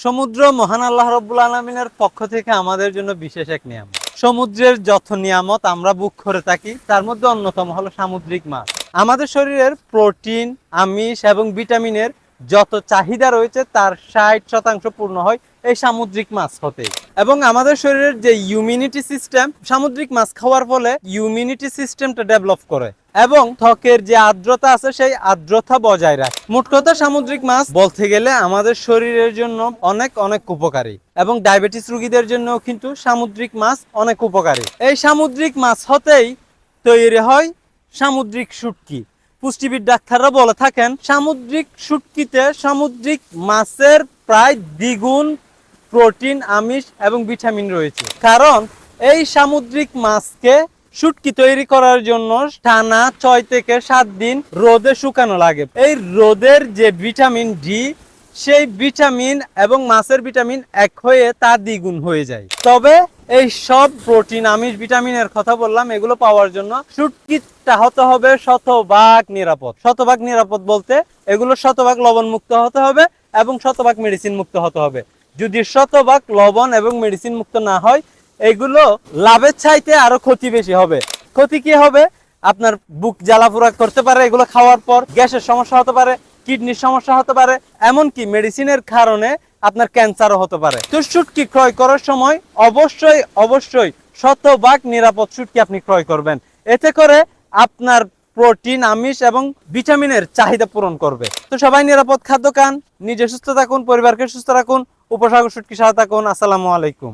সমুদ্র মহান আল্লাহ রাব্বুল আলামিনের পক্ষ থেকে আমাদের জন্য বিশেষ এক নিয়ামত। সমুদ্রের যত নিয়ামত আমরা ভোগ করে থাকি তার মধ্যে অন্যতম হলো সামুদ্রিক মাছ। আমাদের শরীরের প্রোটিন, আমিষ এবং ভিটামিনের যত চাহিদা রয়েছে তার 60% পূর্ণ হয় এই সামুদ্রিক মাছ হতে। এবং আমাদের শরীরের যে ইমিউনিটি সিস্টেম সামুদ্রিক মাছ খাওয়ার ফলে ইমিউনিটি সিস্টেমটা ডেভেলপ করে এবং ত্বকের যে আর্দ্রতা আছে সেই আর্দ্রতা বজায় রাখে। মোট কথা সামুদ্রিক মাছ বলতে গেলে আমাদের শরীরের জন্য অনেক অনেক উপকারী এবং ডায়াবেটিস রোগীদের জন্য কিন্তু সামুদ্রিক মাছ অনেক উপকারী। এই সামুদ্রিক মাছ হতেই তৈরি হয় সামুদ্রিক শুটকি। পুষ্টিবিদ ডাক্তাররা বলে থাকেন সামুদ্রিক শুটকিতে সামুদ্রিক মাছের প্রায় দ্বিগুণ প্রোটিন, আমিষ এবং ভিটামিন রয়েছে। কারণ এই সামুদ্রিক মাছকে শুটকি তৈরি করার জন্য টানা 6 থেকে 7 দিন রোদে শুকানো লাগে। এই রোদের যে ভিটামিন ডি সেই ভিটামিন এবং মাছের ভিটামিন এক হয়ে তা দ্বিগুণ হয়ে যায়। তবে এই সব প্রোটিন, আমিষ, ভিটামিনের কথা বললাম, এগুলো পাওয়ার জন্য শুটকিটা হতে হবে শতভাগ নিরাপদ। শতভাগ নিরাপদ বলতে এগুলো শতভাগ লবণ মুক্ত হতে হবে এবং শতভাগ মেডিসিন মুক্ত হতে হবে। যদি শতভাগ লবণ এবং মেডিসিন মুক্ত না হয় এগুলো লাভের চাইতে আরো ক্ষতি বেশি হবে। ক্ষতি কি হবে? আপনার বুক জ্বালাপোড়া করতে পারে, এগুলো খাওয়ার পর গ্যাসের সমস্যা হতে পারে, কিডনির সমস্যা হতে পারে, এমনকি মেডিসিনের কারণে আপনার ক্যান্সারও হতে পারে। তো শুটকি ক্রয় করার সময় অবশ্যই শতভাগ নিরাপদ শুটকি আপনি ক্রয় করবেন। এতে করে আপনার প্রোটিন, আমিষ এবং ভিটামিনের চাহিদা পূরণ করবে। তো সবাই নিরাপদ খাদ্য খান, নিজে সুস্থ থাকুন, পরিবারকে সুস্থ রাখুন, উপসাগর শুটকি সাথে থাকুন। আসসালামু আলাইকুম।